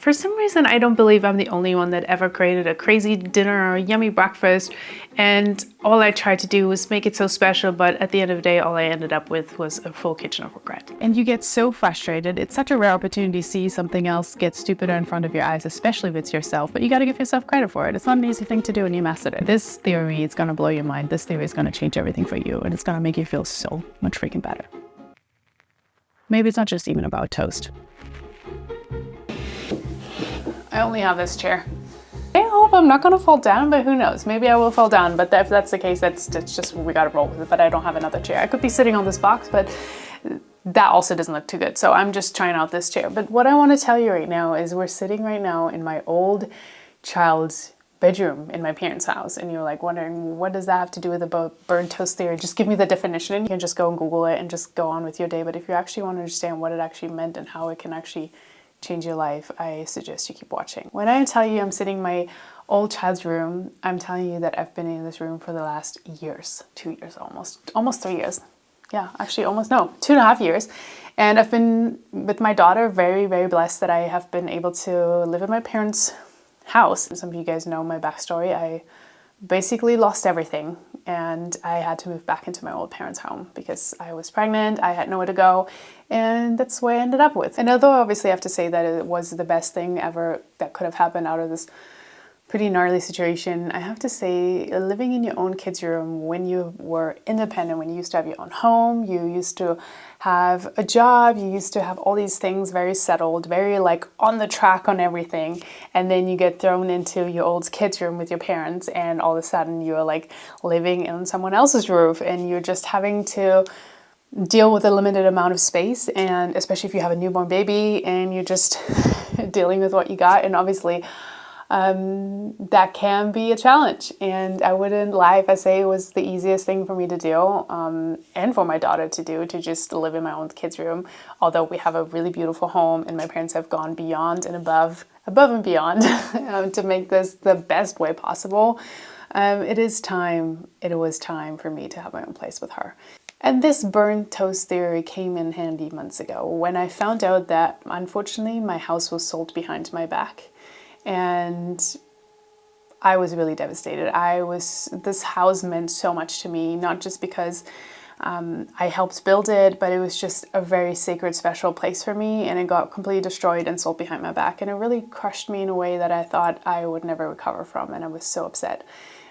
For some reason, I don't believe I'm the only one that ever created a crazy dinner or a yummy breakfast, and all I tried to do was make it so special, but at the end of the day, all I ended up with was a full kitchen of regret. And you get so frustrated. It's such a rare opportunity to see something else get stupider in front of your eyes, especially if it's yourself, but you got to give yourself credit for it. It's not an easy thing to do, and you mastered it. This theory is going to blow your mind. This theory is going to change everything for you, and it's going to make you feel so much freaking better. Maybe it's not just even about toast. I only have this chair. I hope I'm not gonna fall down, but who knows? Maybe I will fall down, but if that's the case, that's just, we gotta roll with it. But I don't have another chair. I could be sitting on this box, but that also doesn't look too good. So I'm just trying out this chair. But what I want to tell you right now is we're sitting right now in my old child's bedroom in my parents' house. And you're like wondering, what does that have to do with the burnt toast theory? Just give me the definition. You can just go and Google it and just go on with your day. But if you actually want to understand what it actually meant and how it can actually change your life, I suggest you keep watching. When I tell you I'm sitting in my old child's room, I'm telling you that I've been in this room for the last years, 2 years almost 3 years. Yeah, actually almost, no, 2.5 years. And I've been with my daughter, very, very blessed that I have been able to live in my parents' house. Some of you guys know my backstory. I basically lost everything and I had to move back into my old parents' home because I was pregnant, I had nowhere to go, and that's where I ended up with. And although obviously I have to say that it was the best thing ever that could have happened out of this pretty gnarly situation, I have to say living in your own kids' room when you were independent, when you used to have your own home, you used to have a job, you used to have all these things very settled, very like on the track on everything, and then you get thrown into your old kids' room with your parents and all of a sudden you're like living in someone else's roof and you're just having to deal with a limited amount of space, and especially if you have a newborn baby and you're just dealing with what you got, and obviously that can be a challenge. And I wouldn't lie if I say it was the easiest thing for me to do and for my daughter to do, to just live in my own kids' room. Although we have a really beautiful home and my parents have gone beyond and above and beyond to make this the best way possible. It was time for me to have my own place with her. And this burnt toast theory came in handy months ago when I found out that unfortunately my house was sold behind my back. And I was really devastated. This house meant so much to me, not just because I helped build it, but it was just a very sacred, special place for me, and it got completely destroyed and sold behind my back. And it really crushed me in a way that I thought I would never recover from, and I was so upset.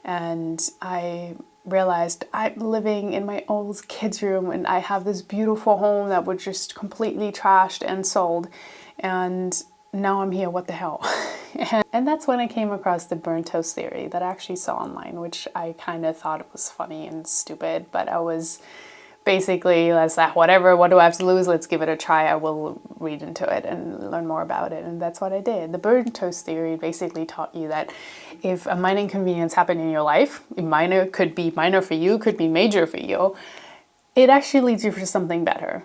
And I realized I'm living in my old kids' room, and I have this beautiful home that was just completely trashed and sold. And now I'm here, what the hell? And that's when I came across the burnt toast theory that I actually saw online, which I kind of thought it was funny and stupid, but I was basically, let's say, whatever, what do I have to lose? Let's give it a try. I will read into it and learn more about it. And that's what I did. The burnt toast theory basically taught you that if a minor inconvenience happened in your life, minor could be minor for you, could be major for you, it actually leads you for something better.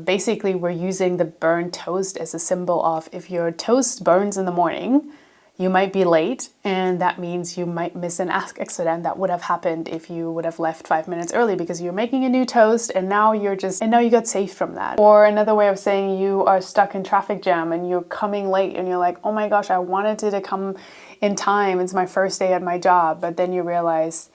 Basically, we're using the burnt toast as a symbol of if your toast burns in the morning, you might be late, and that means you might miss an accident that would have happened if you would have left 5 minutes early because you're making a new toast and now you got saved from that. Or another way of saying, you are stuck in traffic jam and you're coming late and you're like, oh my gosh, I wanted to come in time. It's my first day at my job. But then you realize,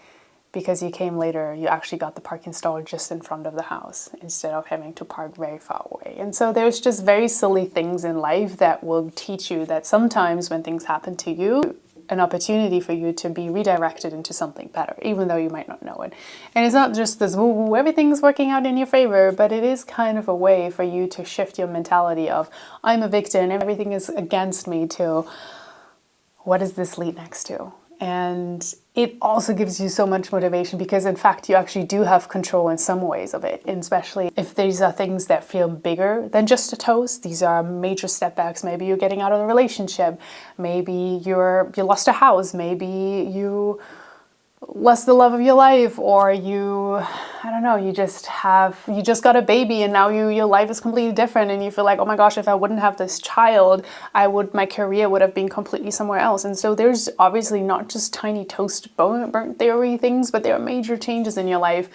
because you came later, you actually got the parking stall just in front of the house instead of having to park very far away. And so there's just very silly things in life that will teach you that sometimes when things happen to you, an opportunity for you to be redirected into something better, even though you might not know it. And it's not just this woo-woo, everything's working out in your favor, but it is kind of a way for you to shift your mentality of, I'm a victim, everything is against me, to what does this lead next to? And it also gives you so much motivation because in fact you actually do have control in some ways of it, and especially if these are things that feel bigger than just a toast. These are major setbacks. Maybe you're getting out of a relationship, maybe you lost a house, maybe you lost the love of your life, or you, I don't know, you just got a baby and now your life is completely different and you feel like, oh my gosh, if I wouldn't have this child, my career would have been completely somewhere else. And so there's obviously not just tiny toast burnt theory things, but there are major changes in your life.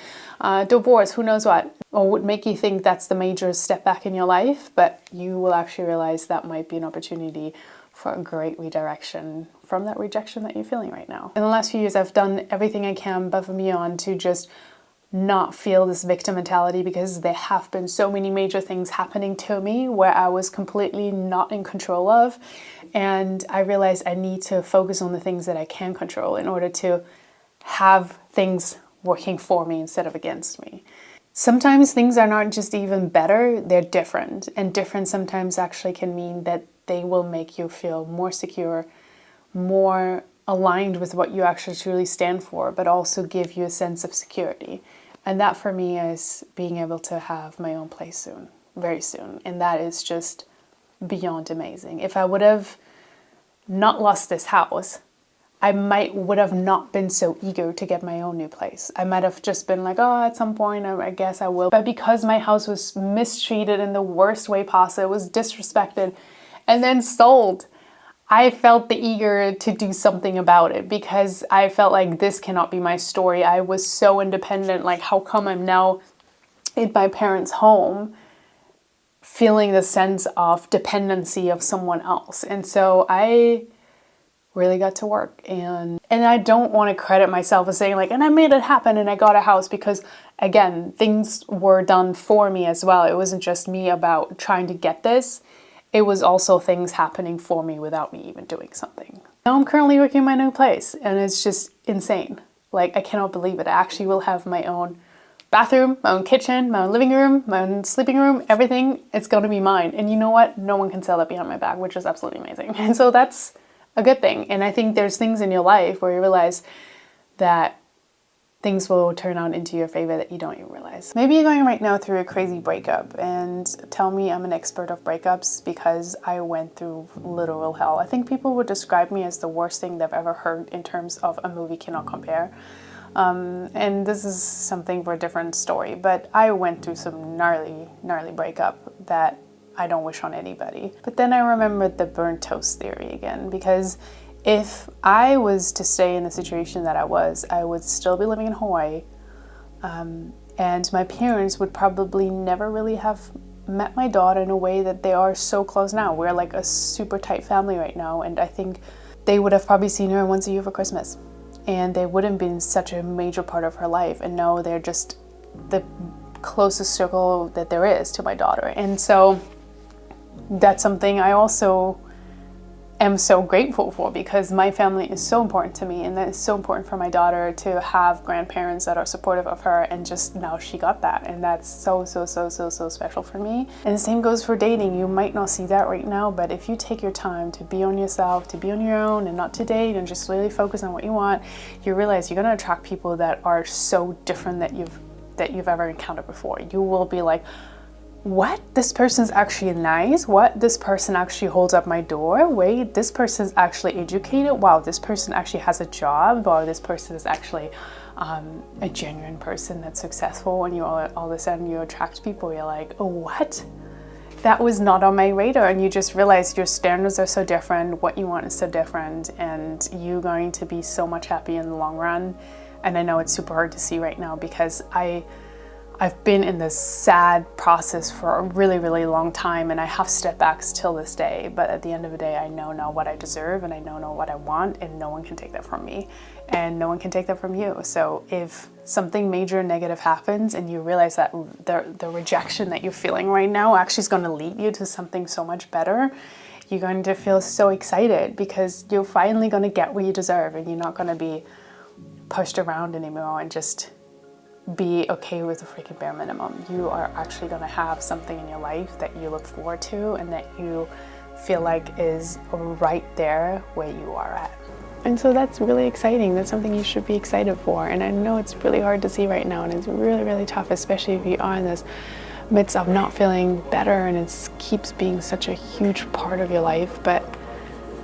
Divorce, who knows what, or would make you think that's the major step back in your life, but you will actually realize that might be an opportunity for a great redirection from that rejection that you're feeling right now. In the last few years, I've done everything I can above and beyond to just not feel this victim mentality, because there have been so many major things happening to me where I was completely not in control of. And I realized I need to focus on the things that I can control in order to have things working for me instead of against me. Sometimes things are not just even better, they're different. And different sometimes actually can mean that they will make you feel more secure, more aligned with what you actually truly stand for, but also give you a sense of security. And that for me is being able to have my own place soon, very soon. And that is just beyond amazing. If I would have not lost this house, I would have not been so eager to get my own new place. I might have just been like, oh, at some point, I guess I will. But because my house was mistreated in the worst way possible, it was disrespected, and then sold, I felt the eager to do something about it, because I felt like this cannot be my story. I was so independent. Like, how come I'm now in my parents' home feeling the sense of dependency of someone else? And so I really got to work, and I don't want to credit myself as saying like, and I made it happen and I got a house, because again, things were done for me as well. It wasn't just me about trying to get this. It was also things happening for me without me even doing something. Now I'm currently working in my new place, and it's just insane. Like, I cannot believe it. I actually will have my own bathroom, my own kitchen, my own living room, my own sleeping room, everything. It's going to be mine. And you know what? No one can sell that behind my back, which is absolutely amazing. And so that's a good thing. And I think there's things in your life where you realize that things will turn out into your favor that you don't even realize. Maybe you're going right now through a crazy breakup, and tell me I'm an expert of breakups, because I went through literal hell. I think people would describe me as the worst thing they've ever heard in terms of a movie cannot compare. And this is something for a different story, but I went through some gnarly breakup that I don't wish on anybody. But then I remembered the burnt toast theory again, because if I was to stay in the situation that I would still be living in Hawaii, and my parents would probably never really have met my daughter in a way that they are so close now. We're like a super tight family right now, and I think they would have probably seen her once a year for Christmas, and they wouldn't been such a major part of her life, and now they're just the closest circle that there is to my daughter. And so that's something I also am so grateful for, because my family is so important to me, and that is so important for my daughter to have grandparents that are supportive of her, and just now she got that, and that's so special for me. And the same goes for dating. You might not see that right now, but if you take your time to be on yourself, to be on your own, and not to date, and just really focus on what you want, you realize you're going to attract people that are so different that you've ever encountered before. You will be like, what? This person's actually nice? What? This person actually holds up my door? Wait, this person's actually educated? Wow, this person actually has a job? Wow, this person is actually a genuine person that's successful. And you all of a sudden you attract people, you're like, oh, what? That was not on my radar. And you just realize your standards are so different, what you want is so different, and you're going to be so much happier in the long run. And I know it's super hard to see right now, because I've been in this sad process for a really long time, and I have setbacks till this day. But at the end of the day, I know now what I deserve, and I know what I want, and no one can take that from me, and no one can take that from you. So if something major negative happens and you realize that the rejection that you're feeling right now actually is going to lead you to something so much better, you're going to feel so excited, because you're finally going to get what you deserve, and you're not going to be pushed around anymore and just be okay with the freaking bare minimum. You are actually going to have something in your life that you look forward to, and that you feel like is right there where you are at. And so that's really exciting. That's something you should be excited for. And I know it's really hard to see right now, and it's really tough, especially if you are in this midst of not feeling better, and it keeps being such a huge part of your life, but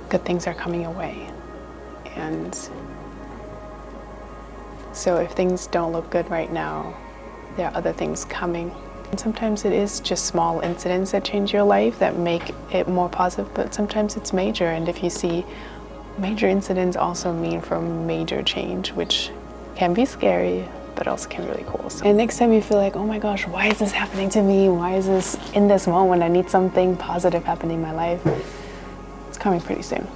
good things are coming your way. And So if things don't look good right now, there are other things coming. And sometimes it is just small incidents that change your life that make it more positive, but sometimes it's major. And if you see major incidents also mean for major change, which can be scary, but also can be really cool. So, and next time you feel like, oh my gosh, why is this happening to me? Why is this in this moment? I need something positive happening in my life. It's coming pretty soon.